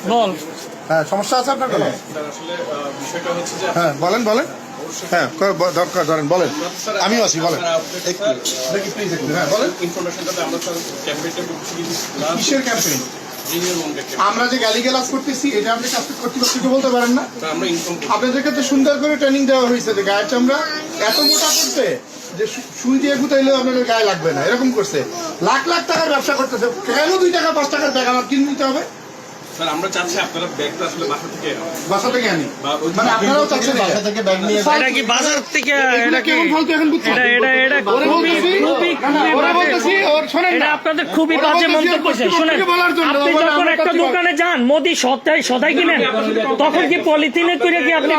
বল। হ্যাঁ, সমস্যা আছে আপনার কোনো? হ্যাঁ, বলেন বলেন। হ্যাঁ, দরকার ধরেন, বলেন। আমিও আছি, বলেন। হ্যাঁ, বলেন। কিসের ক্যাম্পেইন? আমরা যে গালিগালাজ করতেছি, এটা আপনি কর্তৃপক্ষকে বলতে পারেন না? আপনাদেরকে তো সুন্দর করে ট্রেনিং দেওয়া হয়েছে যে গায়ের চামড়া এত মোটা করতে যে সুই দিয়ে গুতাইলেও আপনাদের গায়ে লাগবে না, এরকম করছে। লাখ লাখ টাকার ব্যবসা করতেছে, কেন 2 টাকা 5 টাকার ব্যাগ আমার কিনে নিতে হবে? আমরা চাচ্ছি আপনারা ব্যাগটা আসলে বাসা থেকে আনি, মানে আপনারাও চাচ্ছেন বাসা থেকে ব্যাগ নিয়ে। এটা কি বাজার থেকে? এটা কেমন ফালতু এখন বুঝছেন? এটা আপনাদের খুবই বাজে মন্তব্য। শুনেন, আপনি যখন একটা দোকানে যান, মোদি সদাই কিনেন, তখন কি পলিথিনে করে কি আপনি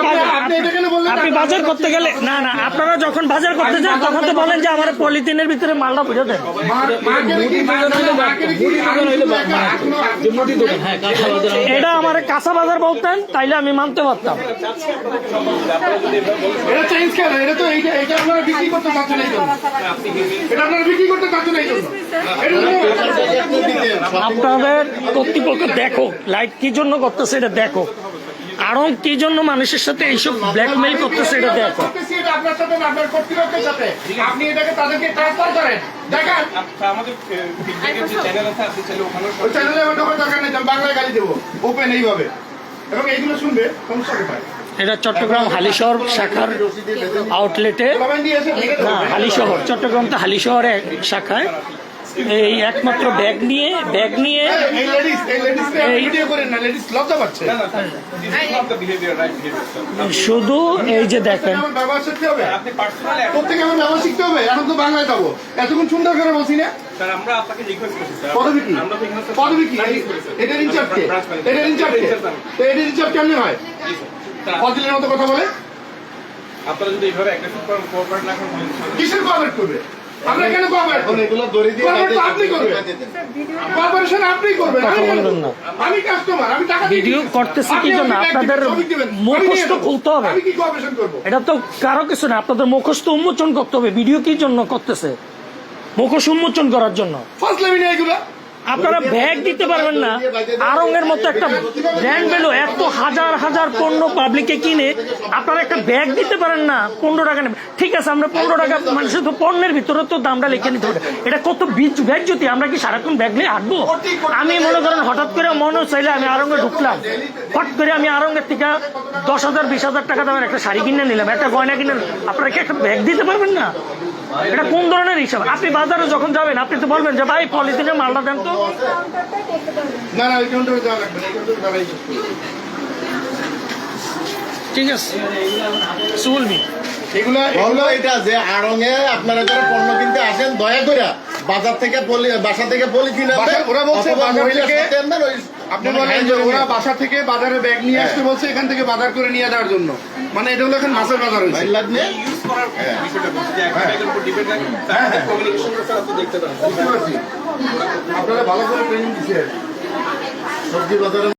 বাজার করতে গেলে? না না, আপনারা যখন বাজার করতে যান তখন তো বলেন যে আমার পলিথিনের ভিতরে মালটা বুঝে দেন। এটা আমার কাঁচা বাজার বলতেন, তাইলে আমি মানতে পারতাম। এটা চেঞ্জ কেন? এটা তো এটা আপনারা বিক্রি করতে চাচ্ছেন এই জন্য। এটা আপনারা বিক্রি করতে চাচ্ছেন এই জন্য। আপনাদের কর্তৃপক্ষ দেখো লাইট কি জন্য করতেছে, এটা দেখো। আরো কি জন্য মানুষের সাথে এইসব ব্ল্যাকমেইল করতেছে, এটা দেখো। আপনার সাথে আপনার কর্তৃপক্ষের সাথে আপনি এটাকে তাদেরকে ট্রান্সফার করেন। দেখেন আমাদের ফিডব্যাকের যে চ্যানেল আছে, আপনি চাইলে ওখানে ওই চ্যানেলে আমার দরকার নেই, আমি বাংলায় গালি দেবো ওপেন এইভাবে, এবং এইগুলো শুনবে সমস্যা কোথায়? এটা চট্টগ্রাম হালিশহর শাখার আউটলেটে, না হালিশহর, চট্টগ্রাম তো হালিশহর শাখায় এই একমাত্র ব্যাগ নিয়ে শুধু এই যে দেখেন, প্রত্যেকে আমার ব্যবহার শিখতে হবে। এখন তো বাংলায় যাবো, এতক্ষণ সুন্দর করে বলছি না? পদবি কি? এটার ইনচার্জ কে? এটার ইনচার্জ কে? এটার ইনচার্জ কেমনি হয়? ফজলের মতো কথা বলে? আপনারা যদি এইভাবে কোঅপারেট না করেন, কিসের কোঅপারেট করবে? আমরা কেন কোঅপারেট করব? এগুলো দড়ি দিয়ে আপনি করবেন, কোঅপারেশন আপনি করবেন, আমি কাস্টমার, আমি টাকা ভিডিও করতেছি কি জন্য? আপনাদের মুখস্থ খুলতে হবে। আমি কি কোঅপারেশন করব? এটা তো কারো কিছু না, আপনাদের মুখস্থ উন্মোচন করতে হবে। ভিডিও কি জন্য করতেছে? মুখোশ উন্মোচন করার জন্য। ফাজলামি না এগুলা। আপনারা ব্যাগ দিতে পারবেন না। আড়ংয়ের মতো একটা ব্র্যান্ড ভ্যালু, এত হাজার হাজার পণ্য পাবলিকে কিনে আপনারা একটা ব্যাগ দিতে পারেন না 15 টাকা নেবে। ঠিক আছে, আমরা 15 টাকা, মানুষের তো পণ্যের ভিতরে তো দামটা লিখে নিতে হবে। এটা কত ব্যাগ যদি আমরা কি সারাক্ষণ ব্যাগ নিয়ে হাঁটবো? আমি মনে করেন হঠাৎ করে মনে চাইলে আমি আড়ংয়ে ঢুকলাম, হট করে আমি আড়ংয়ের থেকে 10,000 20,000 টাকা দামের একটা শাড়ি কিনে নিলাম, একটা গয়না কিনে, আপনারা কি একটা ব্যাগ দিতে পারবেন না? এটা কোন ধরনের হিসাব? আপনি বাজারে যখন যাবেন আপনি তো বলবেন যে ভাই পলিথিনের মালটা দেন তো। না না, যাওয়া লাগবে না, ঠিক আছে, শুনবি এগুলো এটা যে আড়ংয়ে আপনারা যারা পণ্য কিনতে আসেন, দয়া করে বাজার থেকে বাসা থেকে পলিথিন ওরা বলছে আপনি বলেন যে ওরা বাসা থেকে বাজারে ব্যাগ নিয়ে আসতে বলছে, এখান থেকে বাজার করে নিয়ে যাওয়ার জন্য। মানে এটা হলো এখন মাছের বাজার হয়েছে। আপনারা ভালো করে ট্রেনিং দিচ্ছেন সবজি বাজারে।